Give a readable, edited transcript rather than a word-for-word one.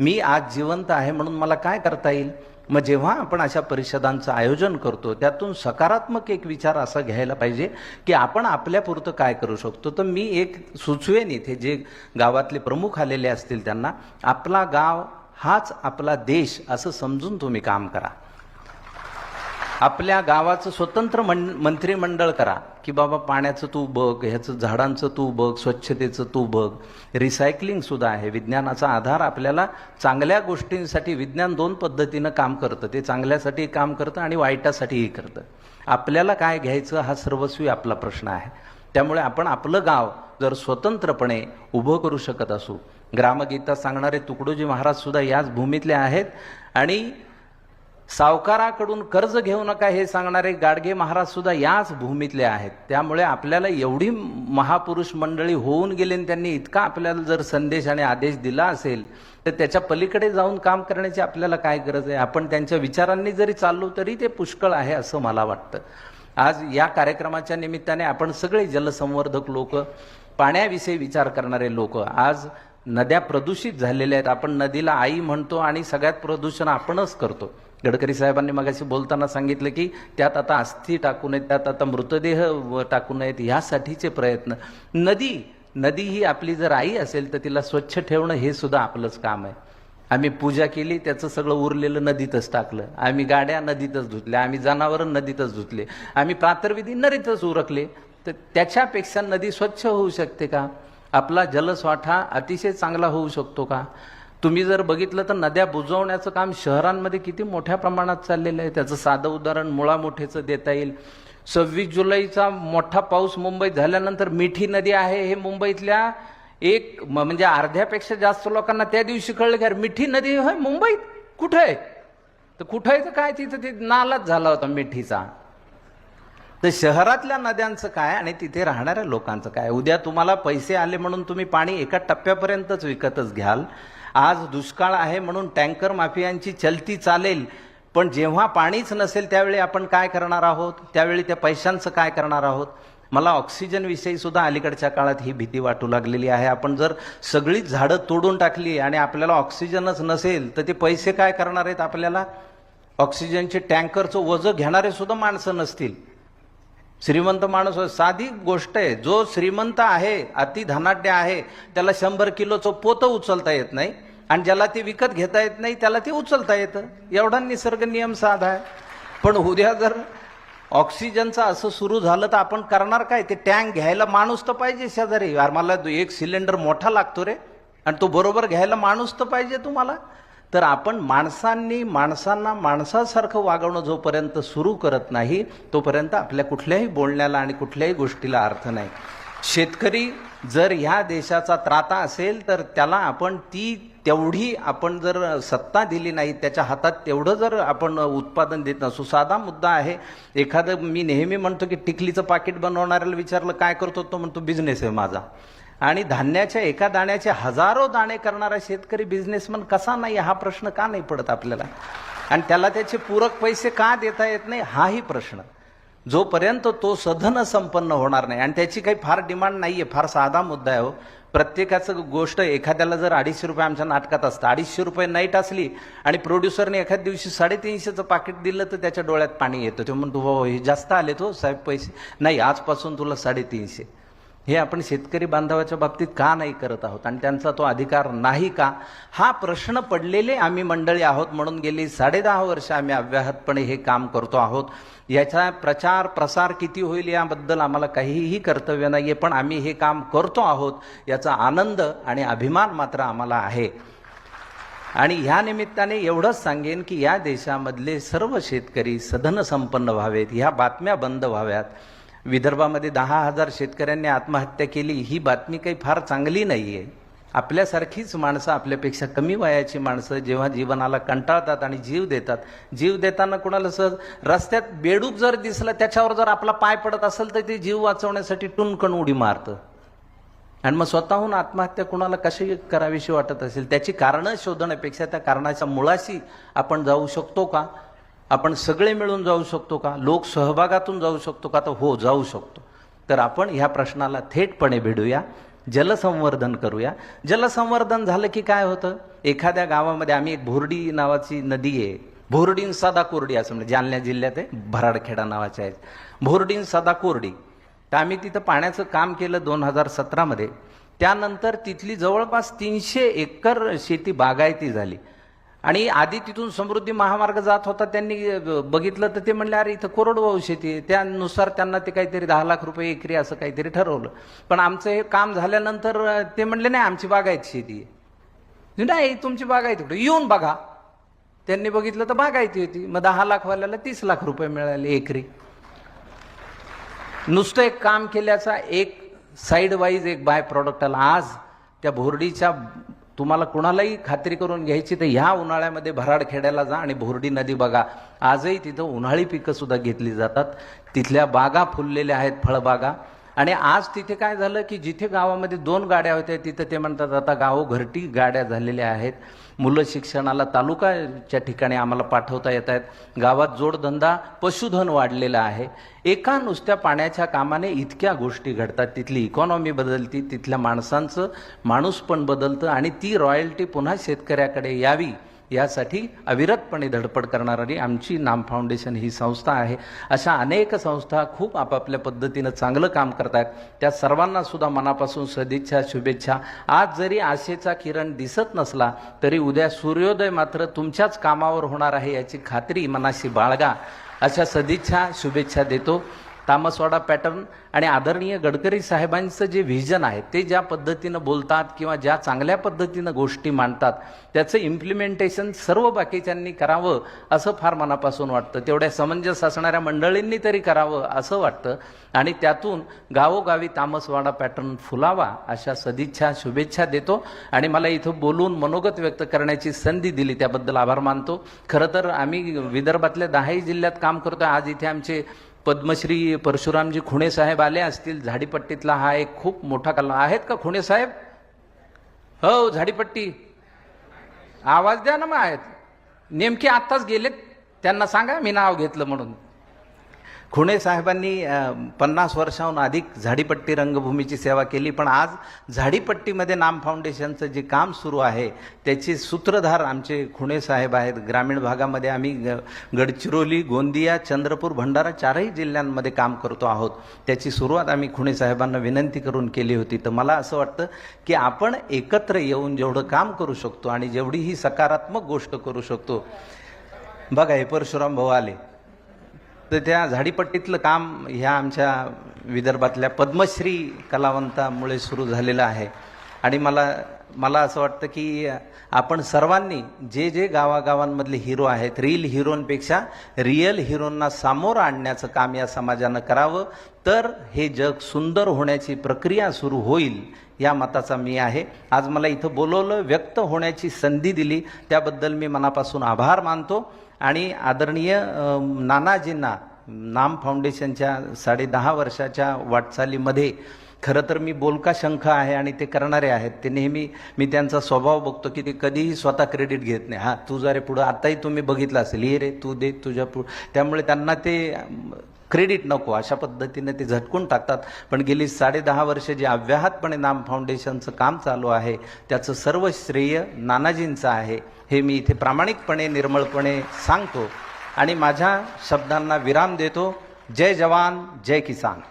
मी आज जिवंत आहे म्हणून मला काय करता येईल. मग जेव्हा आपण अशा परिषदांचं आयोजन करतो त्यातून सकारात्मक एक विचार असा घ्यायला पाहिजे की आपण आपल्यापुरतं काय करू शकतो. तर मी एक सुचवेन इथे जे गावातले प्रमुख आलेले असतील त्यांना, आपला गाव हाच आपला देश असं समजून तुम्ही काम करा. आपल्या गावाचं स्वतंत्र मंत्रिमंडळ करा की बाबा पाण्याचं तू बघ, ह्याचं झाडांचं तू बघ, स्वच्छतेचं तू बघ. रिसायकलिंग सुद्धा आहे. विज्ञानाचा आधार आपल्याला चांगल्या गोष्टींसाठी, विज्ञान दोन पद्धतीनं काम करतं. ते चांगल्यासाठी काम करतं आणि वाईटासाठीही करतं. आपल्याला काय घ्यायचं हा सर्वस्वी आपला प्रश्न आहे. त्यामुळे आपण आपलं गाव जर स्वतंत्रपणे उभं करू शकत असू, ग्रामगीता सांगणारे तुकडोजी महाराज सुद्धा याच भूमीतले आहेत आणि सावकाराकडून कर्ज घेऊ नका हे सांगणारे गाडगे महाराज सुद्धा याच भूमीतले आहेत. त्यामुळे आपल्याला एवढी महापुरुष मंडळी होऊन गेले आणि त्यांनी इतका आपल्याला जर संदेश आणि आदेश दिला असेल तर त्याच्या पलीकडे जाऊन काम करण्याची आपल्याला काय गरज आहे. आपण त्यांच्या विचारांनी जरी चाललो तरी ते पुष्कळ आहे असं मला वाटतं. आज या कार्यक्रमाच्या निमित्ताने आपण सगळे जलसंवर्धक लोक, पाण्याविषयी विचार करणारे लोक, आज नद्या प्रदूषित झालेल्या आहेत. आपण नदीला आई म्हणतो आणि सगळ्यात प्रदूषण आपणच करतो. गडकरी साहेबांनी मगाशी बोलताना सांगितलं की त्यात आता अस्थी टाकू नयेत, त्यात आता मृतदेह टाकू नयेत, ह्यासाठीचे प्रयत्न. नदी ही आपली जर आई असेल तर तिला स्वच्छ ठेवणं हे सुद्धा आपलंच काम आहे. आम्ही पूजा केली, त्याचं सगळं उरलेलं नदीतच टाकलं. आम्ही गाड्या नदीतच धुतल्या, आम्ही जनावरं नदीतच धुतले, आम्ही प्रातर्विधी नदीतच उरकले. तर त्याच्यापेक्षा नदी स्वच्छ होऊ शकते का? आपला जलसाठा अतिशय चांगला होऊ शकतो का? तुम्ही जर बघितलं तर नद्या बुजवण्याचं काम शहरांमध्ये किती मोठ्या प्रमाणात चाललेलं आहे. त्याचं साधं उदाहरण मुळामुठेचं देता येईल. 26 जुलैचा मोठा पाऊस मुंबईत झाल्यानंतर मिठी नदी आहे हे मुंबईतल्या म्हणजे अर्ध्यापेक्षा जास्त लोकांना त्या दिवशी कळलं की मिठी नदी होय मुंबईत कुठं आहे. तर कुठं आहे तर काय, तिथं ते नालाच झाला होता मिठीचा. तर शहरातल्या नद्यांचं काय आणि तिथे राहणाऱ्या लोकांचं काय. उद्या तुम्हाला पैसे आले म्हणून तुम्ही पाणी एका टप्प्यापर्यंतच विकतच घ्याल. आज दुष्काळ आहे म्हणून टँकर माफियांची चलती चालेल, पण जेव्हा पाणीच नसेल त्यावेळी आपण काय करणार आहोत, त्यावेळी त्या पैशांचं काय करणार आहोत. मला ऑक्सिजन विषयी सुद्धा अलीकडच्या काळात ही भीती वाटू लागलेली आहे. आपण जर सगळीच झाडं तोडून टाकली आणि आपल्याला ऑक्सिजनच नसेल तर ते पैसे काय करणार आहेत आपल्याला. ऑक्सिजनचे टँकरचं वजन घेणारे सुद्धा माणसं नसतील. श्रीमंत माणूस, साधी गोष्ट आहे, जो श्रीमंत आहे, अति धनाढ्य आहे, त्याला 100 किलोचं पोतं उचलता येत नाही आणि ज्याला ते विकत घेता येत नाही त्याला ते उचलता येतं. एवढा निसर्ग नियम साधा आहे. पण उद्या जर ऑक्सिजनचं असं सुरू झालं तर आपण करणार काय. ते टँक घ्यायला माणूस तर पाहिजे शेजारी. यार मला एक सिलेंडर मोठा लागतो रे, आणि तो बरोबर घ्यायला माणूस तर पाहिजे तुम्हाला. तर आपण माणसांना माणसासारखं वागवणं जोपर्यंत सुरू करत नाही तोपर्यंत आपल्या कुठल्याही बोलण्याला आणि कुठल्याही गोष्टीला अर्थ नाही. शेतकरी जर ह्या देशाचा त्राता असेल तर त्याला आपण तेवढी आपण जर सत्ता दिली नाही, त्याच्या हातात तेवढं जर आपण उत्पादन देत नसू. साधा मुद्दा आहे. एखादं, मी नेहमी म्हणतो की टिकलीचं पाकिट बनवणाऱ्याला विचारलं काय करतो, तो म्हणतो बिझनेस आहे माझा. आणि धान्याच्या एका दाण्याचे हजारो दाणे करणारा शेतकरी बिझनेसमन कसा नाही, हा प्रश्न का नाही पडत आपल्याला. आणि त्याला त्याचे पूरक पैसे का देता येत नाही हाही प्रश्न. जोपर्यंत तो सधन संपन्न होणार नाही, आणि त्याची काही फार डिमांड नाहीये, फार साधा मुद्दा आहे हो. प्रत्येकाचं गोष्ट, एखाद्याला जर 250 रुपये आमच्या नाटकात असतं, 250 रुपये नाईट असली आणि प्रोड्युसरने एखाद्या दिवशी 350चं पाकिट दिलं तर त्याच्या डोळ्यात पाणी येतं. तो म्हणतो हो हे जास्त आले तो साहेब पैसे, नाही आजपासून तुला 350. हे आपण शेतकरी बांधवाच्या बाबतीत का नाही करत आहोत आणि त्यांचा तो अधिकार नाही का, हा प्रश्न पडलेले आम्ही मंडळी आहोत. म्हणून गेली 10.5 वर्ष आम्ही अव्याहतपणे हे काम करतो आहोत. याचा प्रचार प्रसार किती होईल याबद्दल आम्हाला काहीही कर्तव्य नाही आहे, पण आम्ही हे काम करतो आहोत याचा आनंद आणि अभिमान मात्र आम्हाला आहे. आणि ह्या निमित्ताने एवढंच सांगेन की या देशामधले सर्व शेतकरी सधन संपन्न व्हावेत, ह्या बातम्या बंद व्हाव्यात. विदर्भामध्ये 10,000 शेतकऱ्यांनी आत्महत्या केली, ही बातमी काही फार चांगली नाही आहे. आपल्यासारखीच माणसं, आपल्यापेक्षा कमी वयाची माणसं जेव्हा जीवनाला कंटाळतात आणि जीव देतात, जीव देताना कोणाला सहज रस्त्यात बेडूक जर दिसलं त्याच्यावर जर आपला पाय पडत असेल तर ते जीव वाचवण्यासाठी टुनकन उडी मारतं. आणि मग स्वतःहून आत्महत्या कुणाला कशी करावीशी वाटत असेल, त्याची कारणं शोधण्यापेक्षा त्या कारणाच्या मुळाशी आपण जाऊ शकतो का, आपण सगळे मिळून जाऊ शकतो का, लोक सहभागातून जाऊ शकतो का, तर हो जाऊ शकतो. तर आपण ह्या प्रश्नाला थेटपणे भिडूया. जलसंवर्धन करूया. जलसंवर्धन झालं की काय होतं, एखाद्या गावामध्ये आम्ही एक भोरडी नावाची नदी आहे, भोरडीन सदा कोरडी असं म्हणजे जालना जिल्ह्यात आहे, भराडखेडा नावाच्या आहे, भोरडीन सदा कोरडी. तर आम्ही तिथं पाण्याचं काम केलं 2017मध्ये. त्यानंतर तिथली जवळपास 300 एकर शेती बागायती झाली. आणि आधी तिथून समृद्धी महामार्ग जात होता, त्यांनी बघितलं तर ते म्हणले अरे इथं कोरडवाहू शेती आहे. त्यानुसार त्यांना ते काहीतरी 10 लाख रुपये एकरी असं काहीतरी ठरवलं. पण आमचं हे काम झाल्यानंतर ते म्हणले नाही आमची बागायती शेती आहे. नाही तुमची बागायती कुठे, येऊन बघा. त्यांनी बघितलं तर बागायती होती. मग 10 लाख वाल्याला 30 लाख रुपये मिळाले एकरी. नुसतं एक काम केल्याचा एक साईड वाईज एक बाय प्रॉडक्ट आला. आज त्या भोरडीच्या तुम्हाला कुणालाही खात्री करून घ्यायची तर ह्या उन्हाळ्यामध्ये भराडखेड्याला जा आणि भोरडी नदी बघा. आजही तिथं उन्हाळी पिकं सुद्धा घेतली जातात. तिथल्या बागा फुललेल्या आहेत, फळबागा. आणि आज तिथे काय झालं की जिथे गावामध्ये 2 गाड्या होत्या तिथं ते म्हणतात आता गावोघरटी गाड्या झालेल्या आहेत. मुलं शिक्षणाला तालुकाच्या ठिकाणी आम्हाला पाठवता येत आहेत. गावात जोडधंदा, पशुधन वाढलेलं आहे. एका नुसत्या पाण्याच्या कामाने इतक्या गोष्टी घडतात. तिथली इकॉनॉमी बदलती, तिथल्या माणसांचं माणूस पण बदलतं आणि ती रॉयल्टी पुन्हा शेतकऱ्याकडे यावी यासाठी अविरतपणे धडपड करणारी आमची नाम फाउंडेशन ही संस्था आहे. अशा अनेक संस्था खूप आपापल्या पद्धतीनं चांगलं काम करत आहेत. त्या सर्वांना सुद्धा मनापासून सदिच्छा, शुभेच्छा. आज जरी आशेचा किरण दिसत नसला तरी उद्या सूर्योदय मात्र तुमच्याच कामावर होणार आहे याची खात्री मनाशी बाळगा. अशा सदिच्छा, शुभेच्छा देतो. तामसवाडा पॅटर्न आणि आदरणीय गडकरी साहेबांचं जे व्हिजन आहे ते ज्या पद्धतीनं बोलतात किंवा ज्या चांगल्या पद्धतीनं गोष्टी मांडतात त्याचं इम्प्लिमेंटेशन सर्व बाकीच्यांनी करावं असं फार मनापासून वाटतं. तेवढ्या समंजस असणाऱ्या मंडळींनी तरी करावं असं वाटतं. आणि त्यातून गावोगावी तामसवाडा पॅटर्न फुलावा अशा सदिच्छा, शुभेच्छा देतो. आणि मला इथं बोलून मनोगत व्यक्त करण्याची संधी दिली त्याबद्दल आभार मानतो. खरं तर आम्ही विदर्भातल्या 10ही जिल्ह्यात काम करतोय. आज इथे आमचे पद्मश्री परशुरामजी खुणे साहेब आले असतील. झाडीपट्टीतला हा एक खूप मोठा कला आहेत का खुणे साहेब? हो, झाडीपट्टी आवाज द्या ना. मग आहेत नेमके आत्ताच गेलेत, त्यांना सांगा मी नाव घेतलं म्हणून. खुणे साहेबांनी 50 वर्षाहून अधिक झाडीपट्टी रंगभूमीची सेवा केली. पण आज झाडीपट्टीमध्ये नाम फाउंडेशनचं जे काम सुरू आहे त्याचे सूत्रधार आमचे खुणे साहेब आहेत. ग्रामीण भागामध्ये आम्ही गडचिरोली, गोंदिया, चंद्रपूर, भंडारा 4ही जिल्ह्यांमध्ये काम करतो आहोत. त्याची सुरुवात आम्ही खुणे साहेबांना विनंती करून केली होती. तर मला असं वाटतं की आपण एकत्र येऊन जेवढं काम करू शकतो आणि जेवढी ही सकारात्मक गोष्ट करू शकतो. बघा हे परशुराम भाऊ आले तर त्या झाडीपट्टीतलं काम ह्या आमच्या विदर्भातल्या पद्मश्री कलावंतामुळे सुरू झालेलं आहे. आणि मला असं वाटतं की आपण सर्वांनी जे जे गावागावांमधले हिरो आहेत, रील हिरोंपेक्षा रिअल हिरोंना सामोरं आणण्याचं काम या समाजानं करावं. तर हे जग सुंदर होण्याची प्रक्रिया सुरू होईल या मताचा मी आहे. आज मला इथं बोलवलं, व्यक्त होण्याची संधी दिली त्याबद्दल मी मनापासून आभार मानतो. आणि आदरणीय नानाजींना नाम फाउंडेशनच्या 10.5 वर्षाच्या वाटचालीमध्ये खरं तर मी बोलका शंख आहे आणि ते करणारे आहेत. ते नेहमी मी त्यांचा स्वभाव बघतो की ते कधीही स्वतः क्रेडिट घेत नाही. हां तू जा रे पुढं, आताही तुम्ही बघितलं असेल, ये रे तू दे तुझ्या पुढं. त्यामुळे त्यांना ते क्रेडिट नको अशा पद्धतीने ते झटकून टाकतात. पण गेली 10.5 वर्ष जे अव्याहतपणे नाम फाउंडेशनचं काम चालू आहे त्याचं सर्व श्रेय नानाजींचं आहे हे मी इथे प्रामाणिकपणे, निर्मळपणे सांगतो आणि माझ्या शब्दांना विराम देतो. जय जवान, जय किसान.